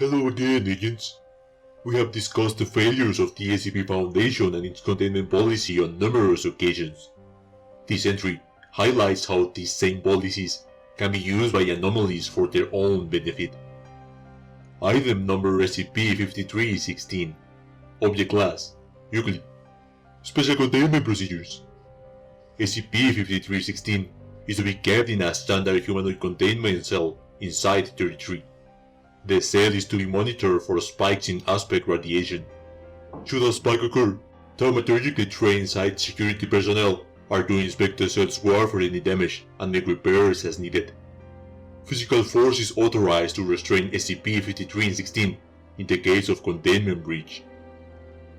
Hello again, agents. We have discussed the failures of the SCP Foundation and its containment policy on numerous occasions. This entry highlights how these same policies can be used by anomalies for their own benefit. Item number SCP-5316. Object Class Euclid. Special Containment Procedures. SCP-5316 is to be kept in a standard humanoid containment cell inside 33. The cell is to be monitored for spikes in aspect radiation. Should a spike occur, thaumaturgically trained site security personnel are to inspect the cell's wall for any damage and make repairs as needed. Physical force is authorized to restrain SCP-5316 in the case of containment breach.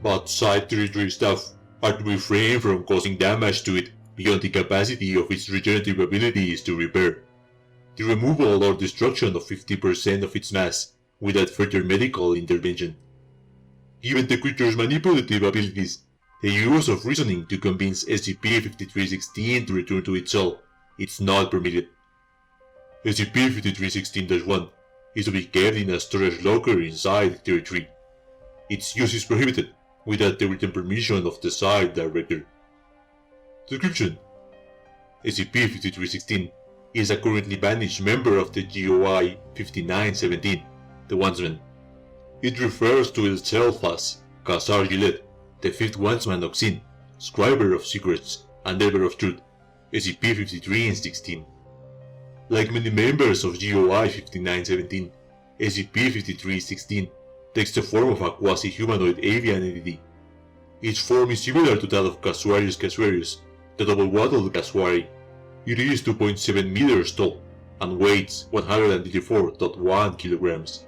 But Site-33 staff are to refrain from causing damage to it beyond the capacity of its regenerative abilities to repair. The removal or destruction of 50% of its mass without further medical intervention. Given the creature's manipulative abilities, the use of reasoning to convince SCP-5316 to return to its cell is not permitted. SCP-5316-1 is to be kept in a storage locker inside 33. Its use is prohibited without the written permission of the site director. Description: SCP-5316 is a currently banished member of the GOI 5917, the Wandsmen. It refers to itself as Khazar Gillette, the fifth Wandsman of Sin, Scriber of Secrets, and Delver of Truth, SCP-5316. Like many members of GOI 5917, SCP-5316 takes the form of a quasi-humanoid avian entity. Its form is similar to that of Casuarius casuarius, the double-wattled Casuari. It is 2.7 meters tall and weighs 184.1 kilograms.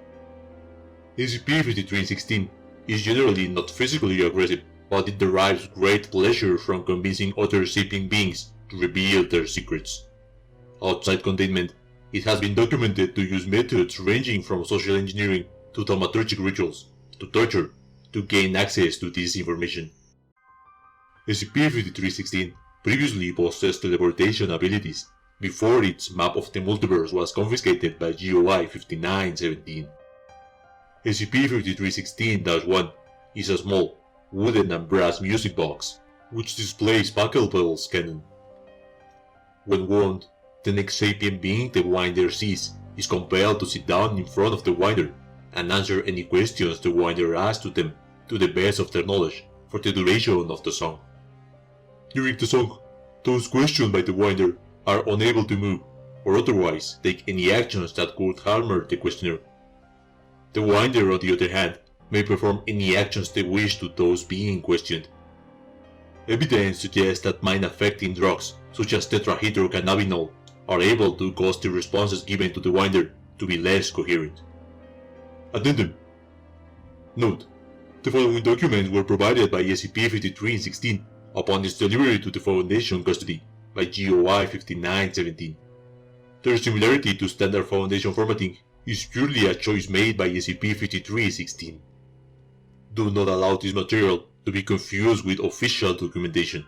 SCP-5316 is generally not physically aggressive, but it derives great pleasure from convincing other sapient beings to reveal their secrets. Outside containment, it has been documented to use methods ranging from social engineering to thaumaturgic rituals to torture to gain access to this information. SCP-5316 previously possessed teleportation abilities before its map of the multiverse was confiscated by GOI 5917. SCP-5316-1 is a small, wooden and brass music box which displays MacLeod's cannon. When warned, the next sapient being the Winder sees is compelled to sit down in front of the Winder and answer any questions the Winder asks to them to the best of their knowledge for the duration of the song. During the song, those questioned by the Winder are unable to move or otherwise take any actions that could harm the questioner. The Winder, on the other hand, may perform any actions they wish to those being questioned. Evidence suggests that mind-affecting drugs such as tetrahydrocannabinol are able to cause the responses given to the Winder to be less coherent. Addendum. Note: the following documents were provided by SCP-5316 upon its delivery to the Foundation custody by GOI 5917. Their similarity to standard Foundation formatting is purely a choice made by SCP-5316. Do not allow this material to be confused with official documentation.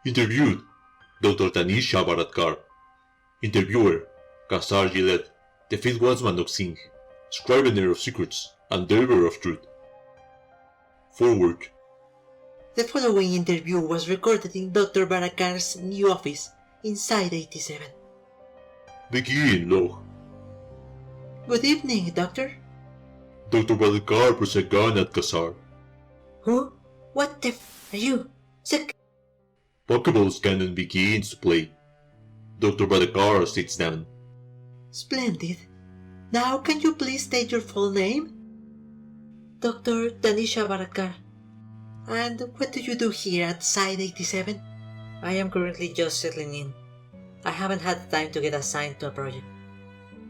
Interviewed: Dr. Tanisha Baratkar. Interviewer: Khazar Gillette, the fifth Wandsman of Sin, Scrivener of Secrets, and Delver of Truth. Forward. The following interview was recorded in Dr. Barakar's new office inside 87. Begin, log. Good evening, Doctor. Dr. Barakar puts a gun at Khazar. Who? What the f are you? Sick. Pokeball's cannon begins to play. Dr. Barakar sits down. Splendid. Now can you please state your full name? Dr. Tanisha Barakar. And what do you do here at Site 87? I am currently just settling in. I haven't had time to get assigned to a project.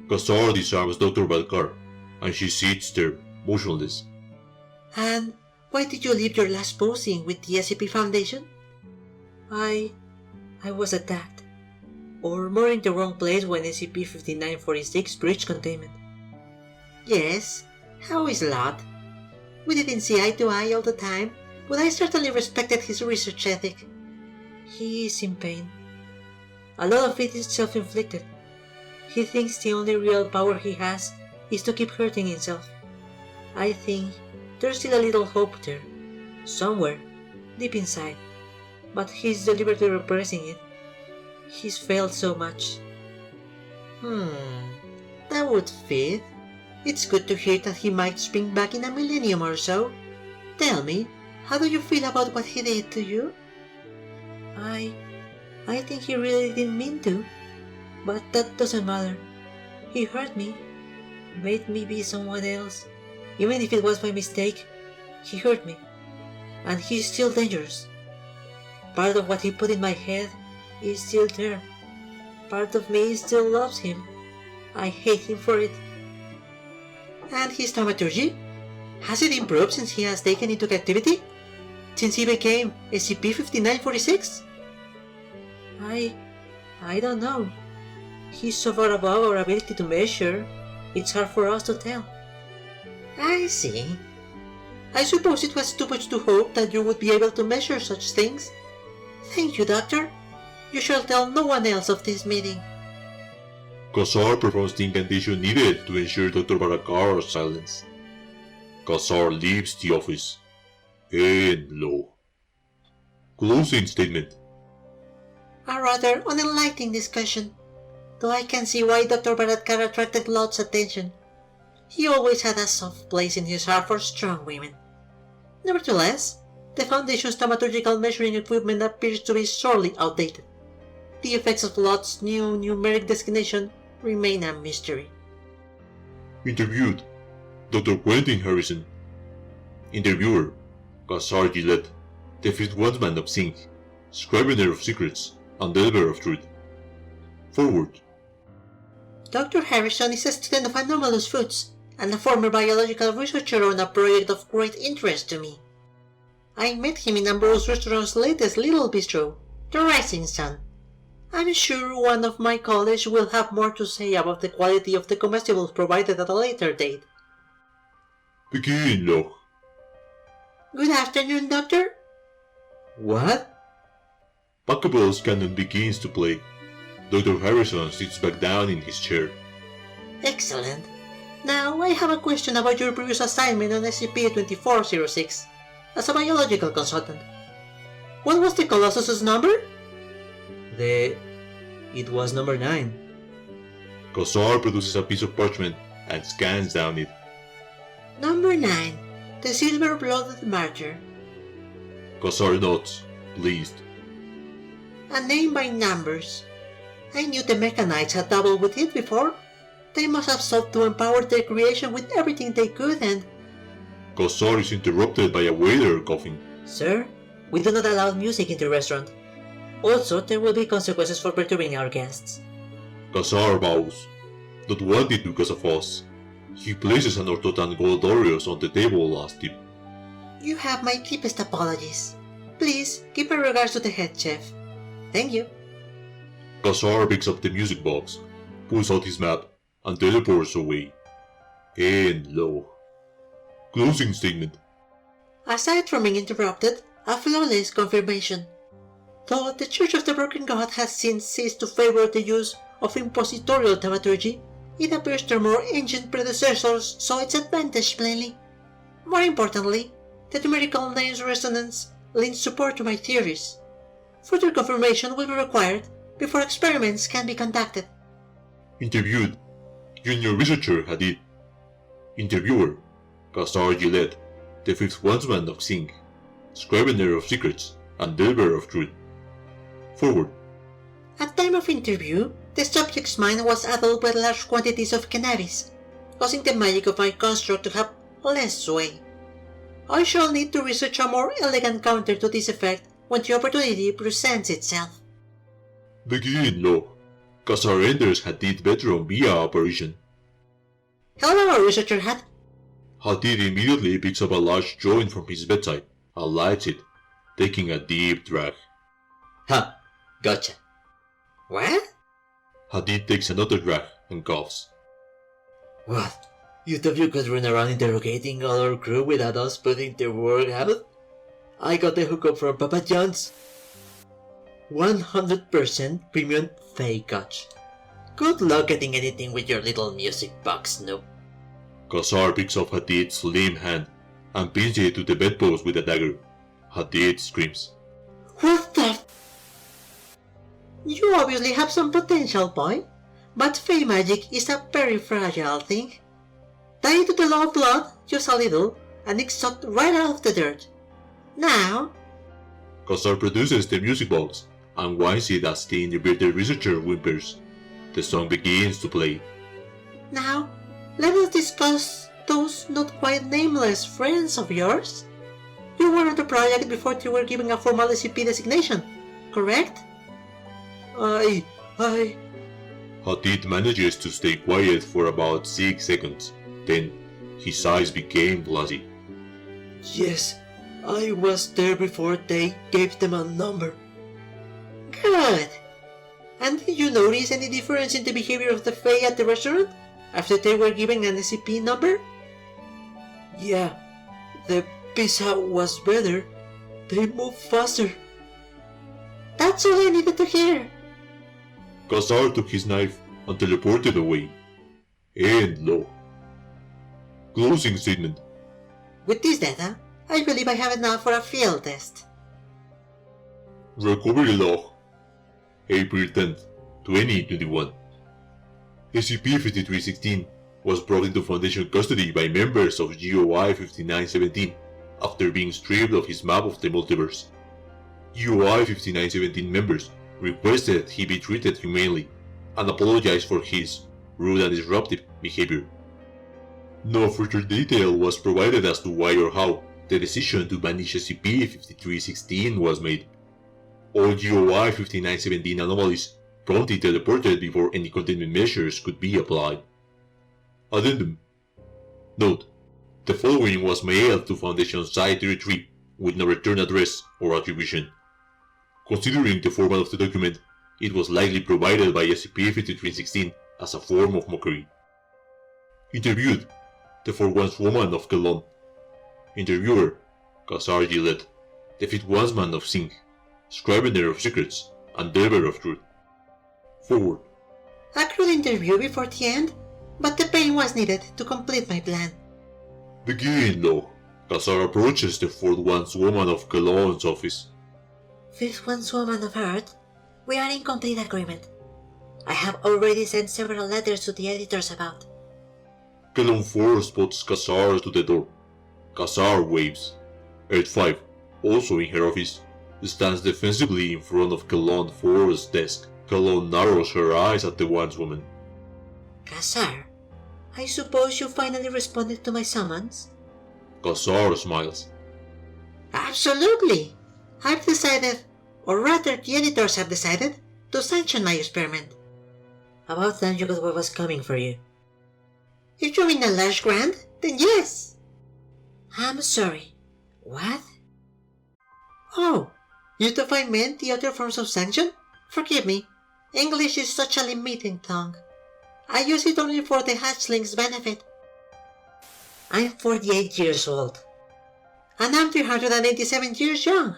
Khazar disarms Dr. Barakar, and she sits there, motionless. And why did you leave your last posting with the SCP Foundation? I was attacked. Or more in the wrong place when SCP-5946 breached containment. Yes, how is Lot? We didn't see eye to eye all the time, but I certainly respected his research ethic. He is in pain. A lot of it is self-inflicted. He thinks the only real power he has is to keep hurting himself. I think there's still a little hope there, somewhere, deep inside, but he's deliberately repressing it. He's failed so much. That would fit. It's good to hear that he might spring back in a millennium or so. Tell me, how do you feel about what he did to you? I think he really didn't mean to, but that doesn't matter. He hurt me, made me be someone else. Even if it was by mistake, he hurt me, and he's still dangerous. Part of what he put in my head is still there. Part of me still loves him. I hate him for it. And his thaumaturgy? Has it improved since he has taken into captivity? Since he became SCP-5316? I don't know. He's so far above our ability to measure, it's hard for us to tell. I see. I suppose it was too much to hope that you would be able to measure such things. Thank you, Doctor. You shall tell no one else of this meeting. Qassar performs the incantation needed to ensure Dr. Barakar's silence. Qassar leaves the office. And low. Closing statement. A rather unenlightening discussion, though I can see why Dr. Baratkar attracted Lot's attention. He always had a soft place in his heart for strong women. Nevertheless, the Foundation's thaumaturgical measuring equipment appears to be sorely outdated. The effects of Lot's new numeric designation remain a mystery. Interviewed: Dr. Quentin Harrison. Interviewer: Qassar Gillette, the fifth Wandsman of Zinc, scrivener of secrets, and delver of truth. Forward. Dr. Harrison is a student of anomalous foods and a former biological researcher on a project of great interest to me. I met him in Ambrose Restaurant's latest little bistro, the Rising Sun. I'm sure one of my colleagues will have more to say about the quality of the comestibles provided at a later date. Begin, Locke. Good afternoon, Doctor. What? Pachelbel's canon begins to play. Dr. Harrison sits back down in his chair. Excellent. Now I have a question about your previous assignment on SCP-2416 as a biological consultant. What was the Colossus's number? It was number 9. Qassar produces a piece of parchment and scans down it. Number 9. The silver-blooded martyr. Qassar nods, pleased. A name by numbers. I knew the Mechanites had dabbled with it before. They must have sought to empower their creation with everything they could and... Qassar is interrupted by a waiter coughing. Sir, we do not allow music in the restaurant. Also, there will be consequences for perturbing our guests. Qassar bows. Not wanted because of us. He places an Ortotan gold Oreos on the table last tip. You have my deepest apologies. Please, give my regards to the head chef. Thank you. Qassar picks up the music box, pulls out his map, and teleports away. And low. Closing statement. Aside from being interrupted, a flawless confirmation. Though the Church of the Broken God has since ceased to favor the use of impositorial thaumaturgy, it appears their more ancient predecessors saw its advantage plainly. More importantly, the numerical name's resonance lends support to my theories. Further confirmation will be required before experiments can be conducted. Interviewed: Junior Researcher Hadid. Interviewer: Qassar Gillette, the fifth Wandsman of Zinc, scrivener of secrets and delver of truth. Forward. At time of interview, the subject's mind was addled by large quantities of cannabis, causing the magic of my construct to have less sway. I shall need to research a more elegant counter to this effect when the opportunity presents itself. Begin, Locke. Qassar enters Hadid's bedroom via apparition. Hello, Researcher Hat. Hadid immediately picks up a large joint from his bedside and lights it, taking a deep drag. Ha! Gotcha. What? Hadid takes another drag and coughs. What? You thought you could run around interrogating all our crew without us putting the work out? I got the hookup from Papa John's. 100% premium fake catch. Good luck getting anything with your little music box, Snoop. Kassar picks up Hadid's slim hand and pins it to the bedpost with a dagger. Hadid screams. What the You obviously have some potential, boy, but fey magic is a very fragile thing. Die to the law of blood, just a little, and it's sucked right out of the dirt. Now... Kassar produces the music box and winds it as the inhibited researcher whimpers. The song begins to play. Now, let us discuss those not quite nameless friends of yours. You were on the project before you were given a formal SCP designation, correct? Hadid manages to stay quiet for about 6 seconds. Then, his eyes became glassy. Yes, I was there before they gave them a number. Good. And did you notice any difference in the behavior of the Fae at the restaurant after they were given an SCP number? Yeah, the pizza was better. They moved faster. That's all I needed to hear. Kassar took his knife and teleported away. End log. Closing statement. With this data, I believe I have enough for a field test. Recovery log. April 10th, 2021. SCP-5316 was brought into Foundation custody by members of GOI-5917 after being stripped of his map of the multiverse. GOI-5917 members requested he be treated humanely and apologized for his rude and disruptive behavior. No further detail was provided as to why or how the decision to banish SCP-5316 was made. All GOI-5917 anomalies promptly teleported before any containment measures could be applied. Addendum. Note: the following was mailed to Foundation Site-33 with no return address or attribution. Considering the format of the document, it was likely provided by SCP-5316 as a form of mockery. Interviewed: the Wandswoman of Kelon. Interviewer: Kassar Gillette, the fifth Wandsman of Singh, Scrivener of Secrets, and Delver of Truth. Forward. A cruel interview before the end, but the pain was needed to complete my plan. Begin log. Kassar approaches the fourth Wandswoman of Kelon's office. Fifth Wandswoman of Earth, we are in complete agreement. I have already sent several letters to the editors about. Kelon 4 spots Kassar to the door. Kassar waves. Earth 5, also in her office, stands defensively in front of Kelon 4's desk. Kelon narrows her eyes at the Wandswoman. Kassar, I suppose you finally responded to my summons? Kassar smiles. Absolutely! I've decided, or rather the editors have decided, to sanction my experiment. About time you got what was coming for you. If you mean a large grant, then yes! I'm sorry. What? Oh, you define meant the other forms of sanction? Forgive me, English is such a limiting tongue. I use it only for the hatchling's benefit. I'm 48 years old. And I'm 387 years young.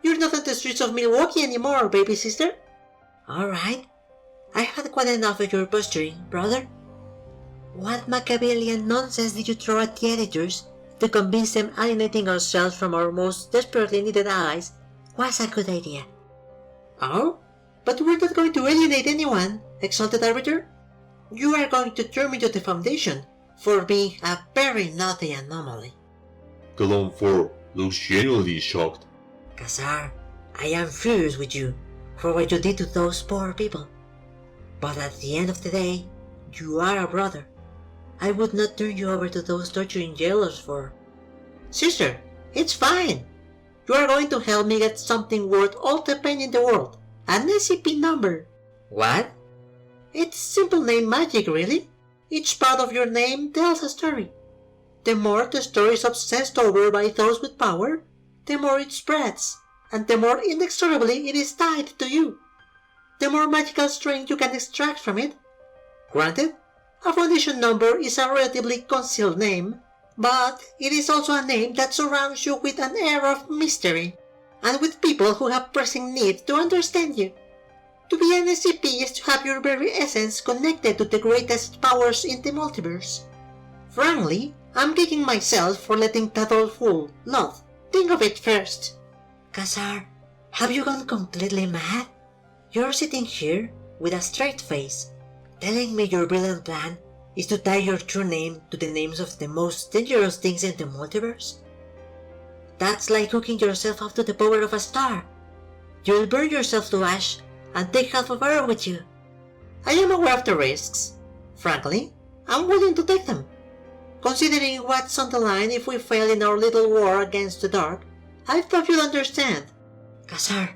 You're not on the streets of Milwaukee anymore, baby sister. Alright. I've had quite enough of your posturing, brother. What Machiavellian nonsense did you throw at the editors to convince them alienating ourselves from our most desperately needed allies was a good idea? Oh? But we're not going to alienate anyone, exalted arbiter. You are going to turn me to the Foundation for being a very naughty anomaly. Kelon 4 looks genuinely shocked. Kassar, I am furious with you for what you did to those poor people. But at the end of the day, you are a brother. I would not turn you over to those torturing jailers for... Sister, it's fine. You are going to help me get something worth all the pain in the world. An SCP number. What? It's simple name magic, really. Each part of your name tells a story. The more the story is obsessed over by those with power, the more it spreads, and the more inexorably it is tied to you. The more magical strength you can extract from it. Granted, a Foundation number is a relatively concealed name, but it is also a name that surrounds you with an air of mystery, and with people who have pressing need to understand you. To be an SCP is to have your very essence connected to the greatest powers in the multiverse. Frankly, I'm kicking myself for letting that old fool, Lot, think of it first. Khazar, have you gone completely mad? You're sitting here with a straight face, telling me your brilliant plan is to tie your true name to the names of the most dangerous things in the multiverse? That's like hooking yourself up to the power of a star. You'll burn yourself to ash and take half of Earth with you. I am aware of the risks. Frankly, I'm willing to take them. Considering what's on the line if we fail in our little war against the dark, I thought you'd understand. Khazar,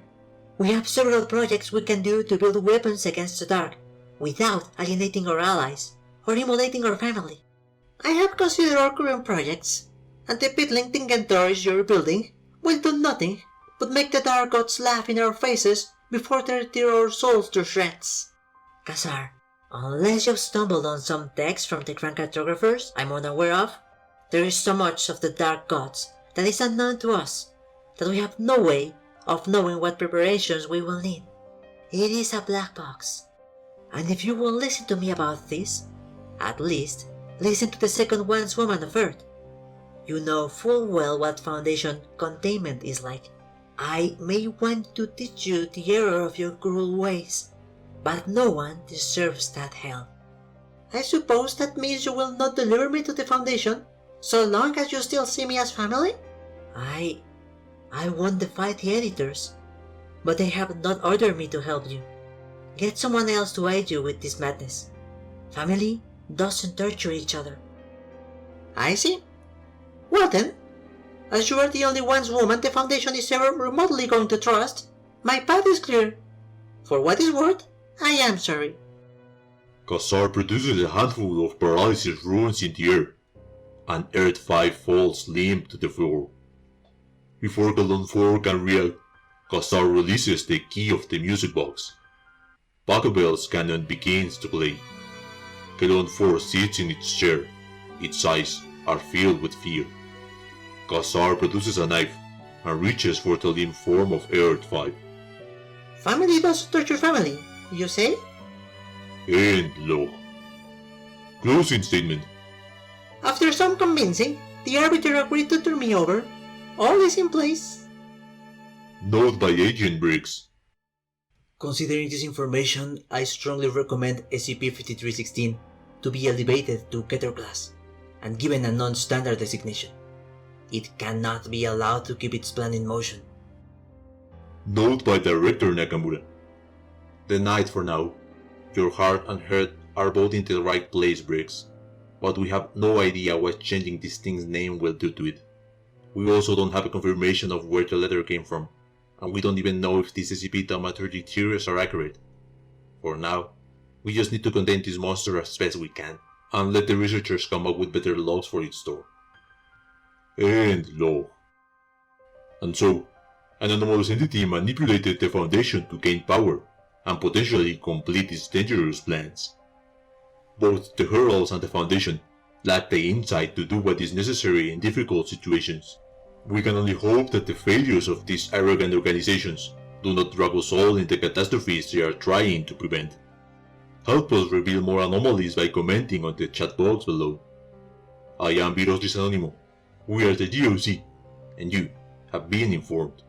we have several projects we can do to build weapons against the dark, without alienating our allies or immolating our family. I have considered our current projects, and the piddling inventories you're building will do nothing but make the dark gods laugh in our faces before they tear our souls to shreds. Khazar, unless you've stumbled on some text from the Grand Cartographers I'm unaware of, there is so much of the dark gods that is unknown to us that we have no way of knowing what preparations we will need. It is a black box. And if you will listen to me about this, at least listen to the second Wandswoman of Earth. You know full well what Foundation containment is like. I may want to teach you the error of your cruel ways, but no one deserves that hell. I suppose that means you will not deliver me to the Foundation, so long as you still see me as family? I won't defy the editors, but they have not ordered me to help you. Get someone else to aid you with this madness. Family doesn't torture each other. I see. Well then, as you are the only Wandswoman the Foundation is ever remotely going to trust, my path is clear. For what is worth, I am sorry. Khazar produces a handful of paralysis runes in the air, and Earth 5 falls limp to the floor. Before Colon 4 can react, Khazar releases the key of the music box. Pachelbel's cannon begins to play. Colon 4 sits in its chair. Its eyes are filled with fear. Khazar produces a knife and reaches for the limp form of Earth 5. Family doesn't torture family, you say? End log. Closing statement. After some convincing, the Arbiter agreed to turn me over. All is in place. Note by Agent Briggs. Considering this information, I strongly recommend SCP-5316 to be elevated to Keter class and given a non-standard designation. It cannot be allowed to keep its plan in motion. Note by Director Nakamura. Denied for now. Your heart and head are both in the right place, Briggs, but we have no idea what changing this thing's name will do to it. We also don't have a confirmation of where the letter came from, and we don't even know if these SCP thaumaturgy theories are accurate. For now, we just need to contain this monster as best we can, and let the researchers come up with better logs for its store. End log. And so, an anomalous entity manipulated the Foundation to gain power, and potentially complete its dangerous plans. Both the Heralds and the Foundation lack the insight to do what is necessary in difficult situations. We can only hope that the failures of these arrogant organizations do not drag us all into the catastrophes they are trying to prevent. Help us reveal more anomalies by commenting on the chat box below. I am Virus Anonymous. We are the GOC, and you have been informed.